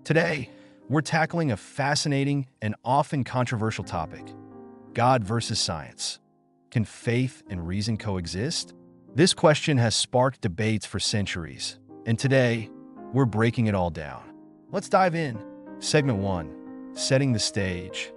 Today, we're tackling a fascinating and often controversial topic: God versus science. Can faith and reason coexist? This question has sparked debates for centuries, and today, we're breaking it all down. Let's dive in. Segment 1: Setting the stage.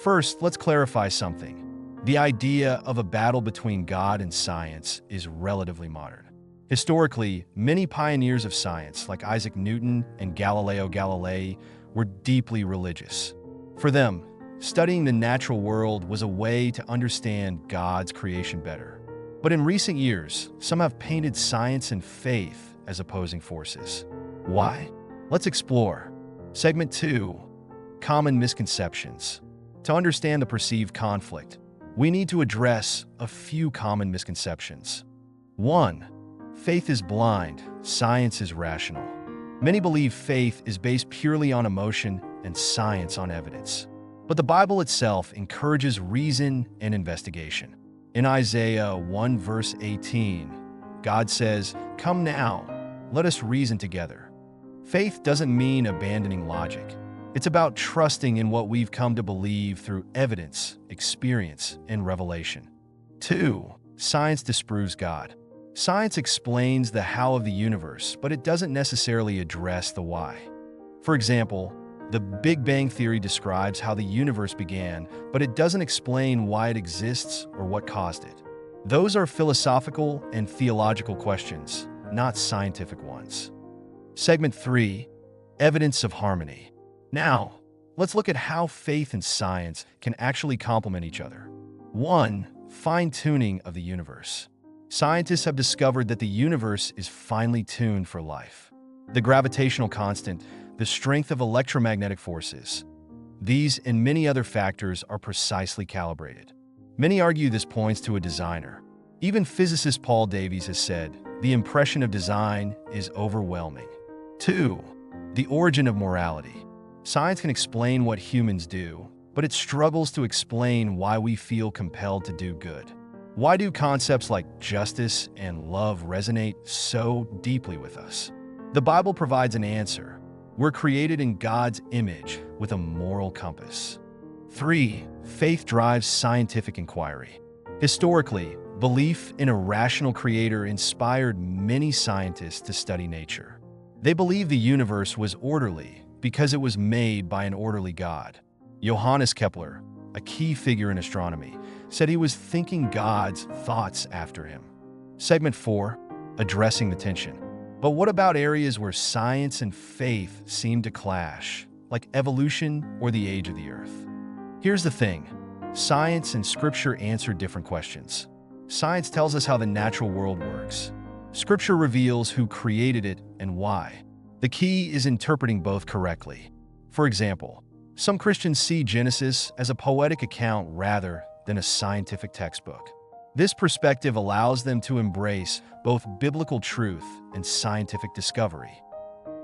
First, let's clarify something. The idea of a battle between God and science is relatively modern. Historically, many pioneers of science, like Isaac Newton and Galileo Galilei, were deeply religious. For them, studying the natural world was a way to understand God's creation better. But in recent years, some have painted science and faith as opposing forces. Why? Let's explore. Segment 2: Common misconceptions. To understand the perceived conflict, we need to address a few common misconceptions. 1. Faith is blind, science is rational. Many believe faith is based purely on emotion and science on evidence. But the Bible itself encourages reason and investigation. In Isaiah 1 verse 18, God says, "Come now, let us reason together." Faith doesn't mean abandoning logic. It's about trusting in what we've come to believe through evidence, experience, and revelation. 2. Science disproves God. Science explains the how of the universe, but it doesn't necessarily address the why. For example, the Big Bang Theory describes how the universe began, but it doesn't explain why it exists or what caused it. Those are philosophical and theological questions, not scientific ones. Segment 3: Evidence of harmony. Now, let's look at how faith and science can actually complement each other. 1. Fine-tuning of the universe. Scientists have discovered that the universe is finely tuned for life. The gravitational constant, the strength of electromagnetic forces, these and many other factors are precisely calibrated. Many argue this points to a designer. Even physicist Paul Davies has said, "The impression of design is overwhelming." 2. The origin of morality. Science can explain what humans do, but it struggles to explain why we feel compelled to do good. Why do concepts like justice and love resonate so deeply with us? The Bible provides an answer. We're created in God's image with a moral compass. 3. Faith drives scientific inquiry. Historically, belief in a rational creator inspired many scientists to study nature. They believed the universe was orderly because it was made by an orderly God. Johannes Kepler, a key figure in astronomy, said he was thinking God's thoughts after him. Segment 4: Addressing the tension. But what about areas where science and faith seem to clash, like evolution or the age of the Earth? Here's the thing. Science and Scripture answer different questions. Science tells us how the natural world works. Scripture reveals who created it and why. The key is interpreting both correctly. For example, some Christians see Genesis as a poetic account rather than a scientific textbook. This perspective allows them to embrace both biblical truth and scientific discovery.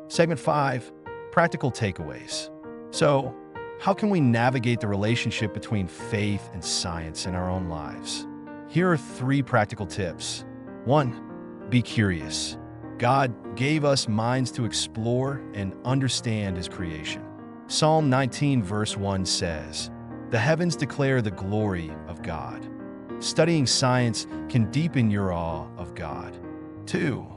Segment 5: Practical takeaways. So, how can we navigate the relationship between faith and science in our own lives? Here are 3 practical tips. 1. Be curious. God gave us minds to explore and understand His creation. Psalm 19 verse 1 says, "The heavens declare the glory of God." Studying science can deepen your awe of God. 2.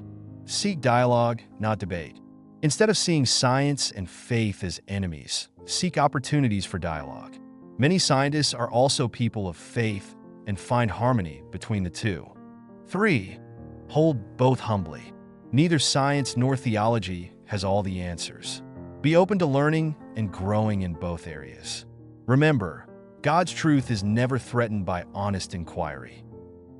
Seek dialogue, not debate. Instead of seeing science and faith as enemies, seek opportunities for dialogue. Many scientists are also people of faith and find harmony between the two. 3. Hold both humbly. Neither science nor theology has all the answers. Be open to learning and growing in both areas. Remember, God's truth is never threatened by honest inquiry.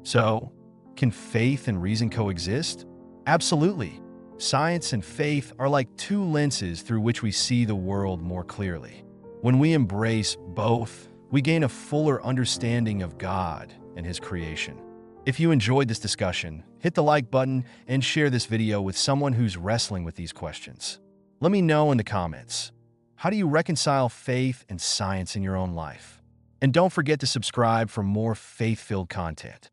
So, can faith and reason coexist? Absolutely. Science and faith are like 2 lenses through which we see the world more clearly. When we embrace both, we gain a fuller understanding of God and His creation. If you enjoyed this discussion, hit the like button and share this video with someone who's wrestling with these questions. Let me know in the comments. How do you reconcile faith and science in your own life? And don't forget to subscribe for more faith-filled content.